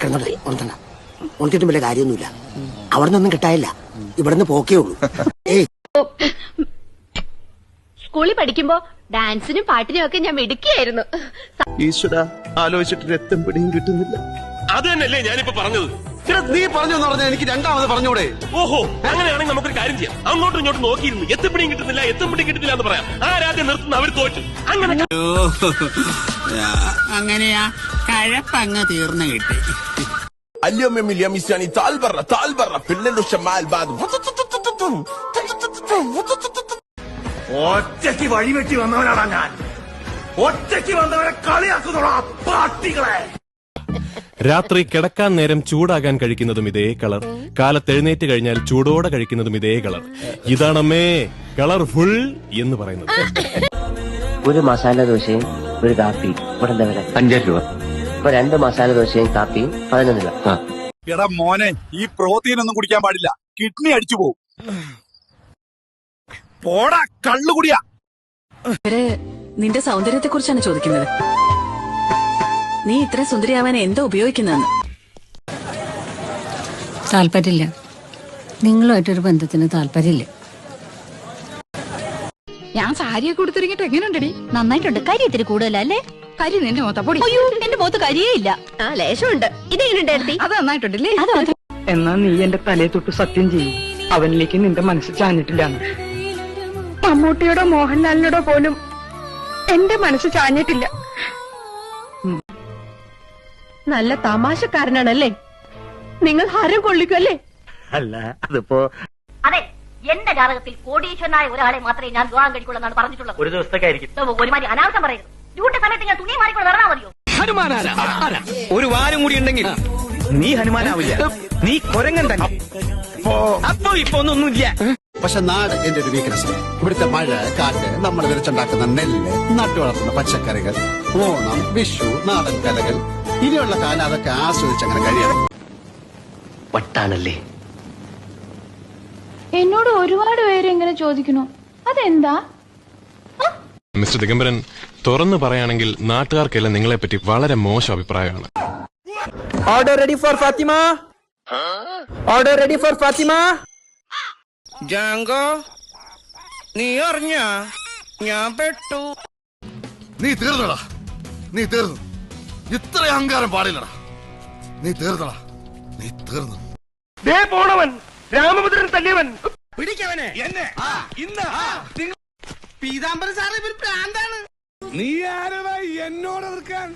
കിടന്നോട്ടെ, ഉണർത്തണ്ട. ഉണർത്തിട്ടും വലിയ കാര്യമൊന്നുമില്ല. അവിടെ നിന്നൊന്നും കിട്ടാനില്ല, ഇവിടുന്ന് പോക്കേ ഉള്ളൂ. ഏയ്, സ്കൂളിൽ പഠിക്കുമ്പോ ഡാൻസിനും പാട്ടിനും ഒക്കെ ഞാൻ മിടുക്കിയായിരുന്നു. ഈശ്വര, ആലോചിച്ചിട്ട് രക്തം പിടിയും കിട്ടുന്നില്ല. അത് തന്നെയല്ലേ ഞാനിപ്പോ പറഞ്ഞത്. നീ പറഞ്ഞു പറഞ്ഞാൽ എനിക്ക് രണ്ടാമത് പറഞ്ഞൂടെ? ഓഹോ, അങ്ങനെയാണെങ്കിൽ നമുക്കൊരു കാര്യം ചെയ്യാം. അങ്ങോട്ടും ഇങ്ങോട്ടും നോക്കിയിരുന്നു എത്തുപിടിയും കിട്ടുന്നില്ല എന്ന് പറയാം. ആരാദ്യം നിർത്തുന്ന അവർ തോറ്റു. അങ്ങനെയാ കഴപ്പങ്ങ് തീർന്നു കിട്ടി. اليوم يوم اليميس يعني تعال برا بالليل والشمال بعد ഒറ്റയ്ക്ക് വഴിവെട്ടി വന്നവനാണ് ഞാൻ. ഒറ്റയ്ക്ക് വന്നവരെ കളിയാക്കുന്നോളാ പാട്ടികളെ. രാത്രി കിടക്കാൻ നേരം ചൂടാകാൻ കഴിക്കുന്നതും ഇതേ കളർ, കാലത്തെഴുന്നേറ്റ് കഴിഞ്ഞാൽ ചൂടോടെ കഴിക്കുന്നതും ഇതേ കളർ. ഇതാണമ്മേ കളർഫുൾ എന്ന് പറയുന്നത്. ഒരു മസാല ദോശയും ഒരു കാപ്പി ഇവിടെ എന്താ വില? 5 രൂപ. ഇപ്പൊ 2 മസാല ദോശയും കാപ്പിയും 11 രൂപ. എടാ മോനെ, ഈ പ്രോട്ടീൻ ഒന്നും കുടിക്കാൻ പാടില്ല, കിഡ്നി അടിച്ചു പോകും. പോടാ കള്ളുകുടിയാ. നിന്റെ സൗന്ദര്യത്തെ കുറിച്ചാണ് ചോദിക്കുന്നത്. നീ ഇത്ര സുന്ദരിയാവാൻ എന്താ ഉപയോഗിക്കുന്നതെന്ന്. താല്പര്യമില്ല. നിങ്ങളുമായിട്ടൊരു ബന്ധത്തിന് താല്പര്യമില്ല. ഞാൻ സാരിയൊക്കെ കൊടുത്തിറങ്ങിട്ട് എങ്ങനെയുണ്ടടി? നന്നായിട്ടുണ്ട്. കരി ഇത്തിരി കൂടുതലല്ലേ? കരി നിന്റെ മുഖത്തപ്പൊടി. അയ്യോ, എന്റെ മുഖത്ത് കരിയേ ഇല്ല. ആ, ലേശമുണ്ട്. ഇതെങ്ങനെയുണ്ടായിരുന്നു? അത് നന്നായിട്ടുണ്ടല്ലേ? എന്നാ നീ എന്റെ തലയെ തൊട്ട് സത്യം ചെയ്യും, അവനിലേക്ക് നിന്റെ മനസ്സ് ചാഞ്ഞിട്ടില്ലാന്ന്. മമ്മൂട്ടിയോടോ മോഹൻലാലിനോടോ പോലും എന്റെ മനസ്സ് ചാഞ്ഞിട്ടില്ല. നല്ല തമാശക്കാരനാണല്ലേ? നിങ്ങൾ ഹരം കൊള്ളിക്കല്ലേ? അല്ല, അതിപ്പോ അതെ, എന്റെ ജാതകത്തിൽ കോടീശ്വരനായ ഒരാളെ മാത്രമേ ഞാൻ വിവാഹം കഴിക്കുള്ളൂ പറഞ്ഞിട്ടുള്ളത്. ഒരു ദിവസത്തേക്കായിരിക്കും. ഒരുമാതിരി അനാവശ്യം പറയരുത്. ഡ്യൂട്ടി സമയത്ത് ഞാൻ തുണി മാറിക്കൊണ്ട് വരണോ മതിയോ? ഒരു വാരം കൂടി ഉണ്ടെങ്കിൽ നീ ഹനുമാനാവില്ല, നീ കൊരങ്ങൻ തന്നെ. അപ്പൊ ഇപ്പൊ ഒന്നുമില്ല. പക്ഷെ നാട് എന്റെ ഒരു വീക്ക്നെസ്. ഇവിടുത്തെ മഴ, കാറ്റ്, നമ്മൾ വിരച്ചുണ്ടാക്കുന്ന നെല്ല്, നട്ടു വളർത്തുന്ന പച്ചക്കറികൾ, ഓണം, വിഷു, നാടൻ കലകൾ, ഇനിയുള്ള കാലം അതൊക്കെ ആസ്വദിച്ചങ്ങനെ കഴിയണം. വട്ടാണല്ലേ? എന്നോട് ഒരുപാട് പേര് എങ്ങനെ ചോദിക്കുന്നു, അതെന്താ? മിസ്റ്റർ ദിഗംബരൻ, തുറന്നു പറയുകയാണെങ്കിൽ നാട്ടുകാർക്കെല്ലാം നിങ്ങളെപ്പറ്റി വളരെ മോശം അഭിപ്രായമാണ്. Order ready for Fatima. Order ready for Fatima. Django, നീ അറിഞ്ഞ ഞാൻ പെട്ടു. നീ തീർന്നടാ, നീ തീർന്നു. ഇത്ര അഹങ്കാരം പാടില്ലടാ. നീ തീർന്നടാ, നീ തീർന്നു. ദേ പോണവൻ, രാമഭദ്രൻ തല്ലിയവൻ. പിടിക്കവനെ എന്നെ. ഇന്ന് പീതാംബരൻ സാറ് ഇവർ പ്രാന്താണ്. നീ ആരടാ എന്നോട് എതിർക്കാൻ?